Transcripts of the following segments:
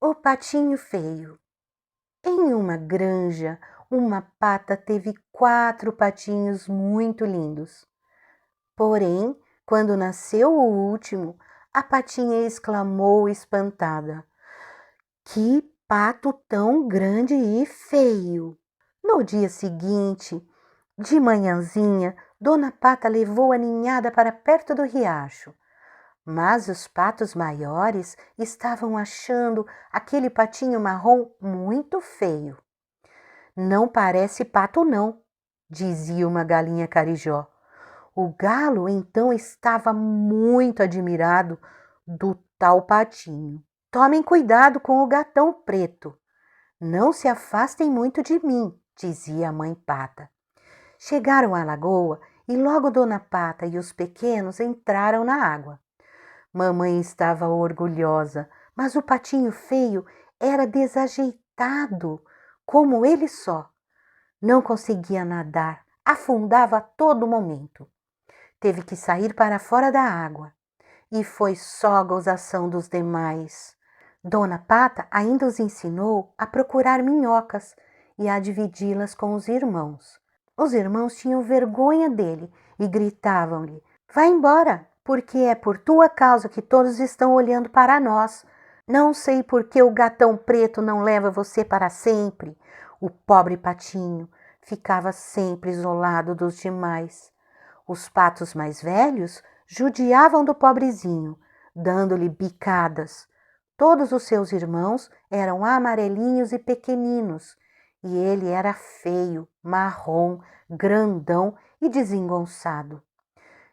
O patinho feio. Em uma granja, uma pata teve 4 patinhos muito lindos. Porém, quando nasceu o último, a patinha exclamou espantada: "Que pato tão grande e feio!" No dia seguinte, de manhãzinha, Dona Pata levou a ninhada para perto do riacho. Mas os patos maiores estavam achando aquele patinho marrom muito feio. "Não parece pato não", dizia uma galinha carijó. O galo então estava muito admirado do tal patinho. "Tomem cuidado com o gatão preto. Não se afastem muito de mim", dizia a mãe pata. Chegaram à lagoa e logo Dona Pata e os pequenos entraram na água. Mamãe estava orgulhosa, mas o patinho feio era desajeitado, como ele só. Não conseguia nadar, afundava a todo momento. Teve que sair para fora da água. E foi só a gozação dos demais. Dona Pata ainda os ensinou a procurar minhocas e a dividi-las com os irmãos. Os irmãos tinham vergonha dele e gritavam-lhe: "Vá embora, porque é por tua causa que todos estão olhando para nós. Não sei por que o gatão preto não leva você para sempre." O pobre patinho ficava sempre isolado dos demais. Os patos mais velhos judiavam do pobrezinho, dando-lhe bicadas. Todos os seus irmãos eram amarelinhos e pequeninos, e ele era feio, marrom, grandão e desengonçado.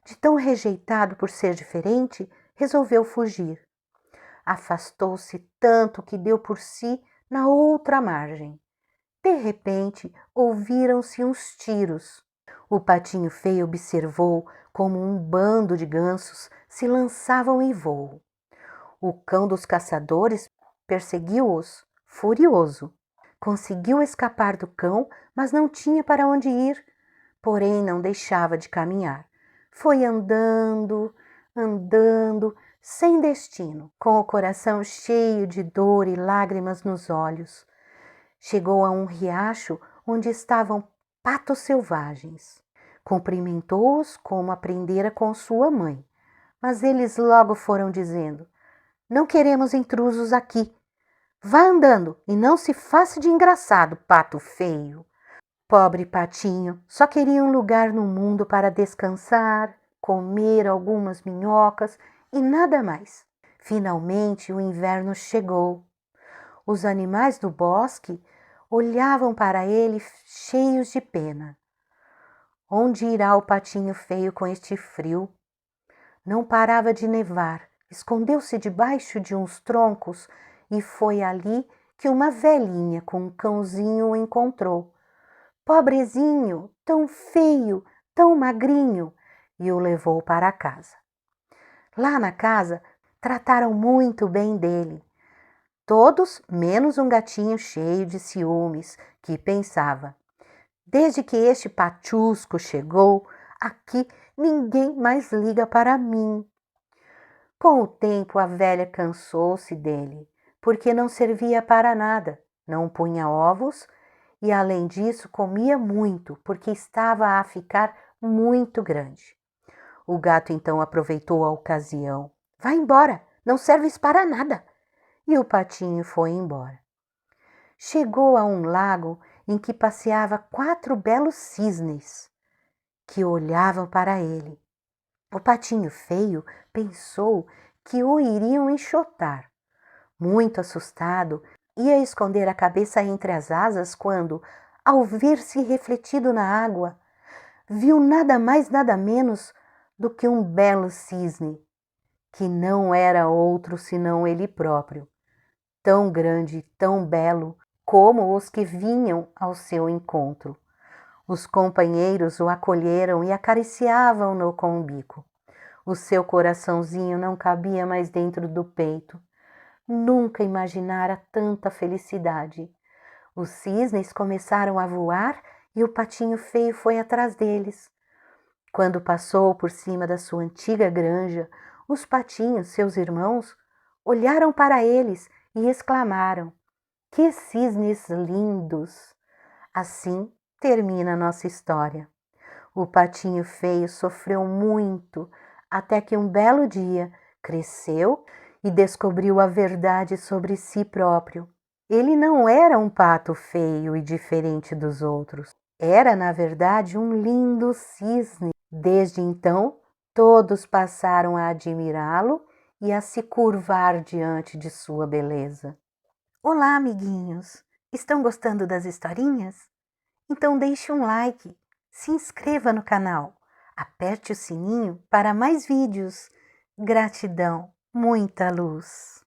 De tão rejeitado por ser diferente, resolveu fugir. Afastou-se tanto que deu por si na outra margem. De repente, ouviram-se uns tiros. O patinho feio observou como um bando de gansos se lançavam em voo. O cão dos caçadores perseguiu-os, furioso. Conseguiu escapar do cão, mas não tinha para onde ir, porém não deixava de caminhar. Foi andando, andando, sem destino, com o coração cheio de dor e lágrimas nos olhos. Chegou a um riacho onde estavam patos selvagens. Cumprimentou-os como aprendera com sua mãe, mas eles logo foram dizendo: "Não queremos intrusos aqui. Vá andando e não se faça de engraçado, pato feio." Pobre patinho, só queria um lugar no mundo para descansar, comer algumas minhocas e nada mais. Finalmente o inverno chegou. Os animais do bosque olhavam para ele cheios de pena. Onde irá o patinho feio com este frio? Não parava de nevar. Escondeu-se debaixo de uns troncos e foi ali que uma velhinha com um cãozinho o encontrou. Pobrezinho, tão feio, tão magrinho, e o levou para casa. Lá na casa, trataram muito bem dele. Todos menos um gatinho cheio de ciúmes, que pensava: "Desde que este patusco chegou, aqui ninguém mais liga para mim." Com o tempo, a velha cansou-se dele, porque não servia para nada, não punha ovos e, além disso, comia muito, porque estava a ficar muito grande. O gato então aproveitou a ocasião. "Vá embora, não serves para nada." E o patinho foi embora. Chegou a um lago em que passeava 4 belos cisnes, que olhavam para ele. O patinho feio pensou que o iriam enxotar. Muito assustado, ia esconder a cabeça entre as asas quando, ao ver-se refletido na água, viu nada mais nada menos do que um belo cisne, que não era outro senão ele próprio, tão grande e tão belo como os que vinham ao seu encontro. Os companheiros o acolheram e acariciavam-no com o bico. O seu coraçãozinho não cabia mais dentro do peito. Nunca imaginara tanta felicidade. Os cisnes começaram a voar e o patinho feio foi atrás deles. Quando passou por cima da sua antiga granja, os patinhos, seus irmãos, olharam para eles e exclamaram: "Que cisnes lindos!" Assim termina a nossa história. O patinho feio sofreu muito até que um belo dia cresceu e descobriu a verdade sobre si próprio. Ele não era um pato feio e diferente dos outros. Era, na verdade, um lindo cisne. Desde então, todos passaram a admirá-lo e a se curvar diante de sua beleza. Olá, amiguinhos! Estão gostando das historinhas? Então deixe um like, se inscreva no canal, aperte o sininho para mais vídeos. Gratidão, muita luz!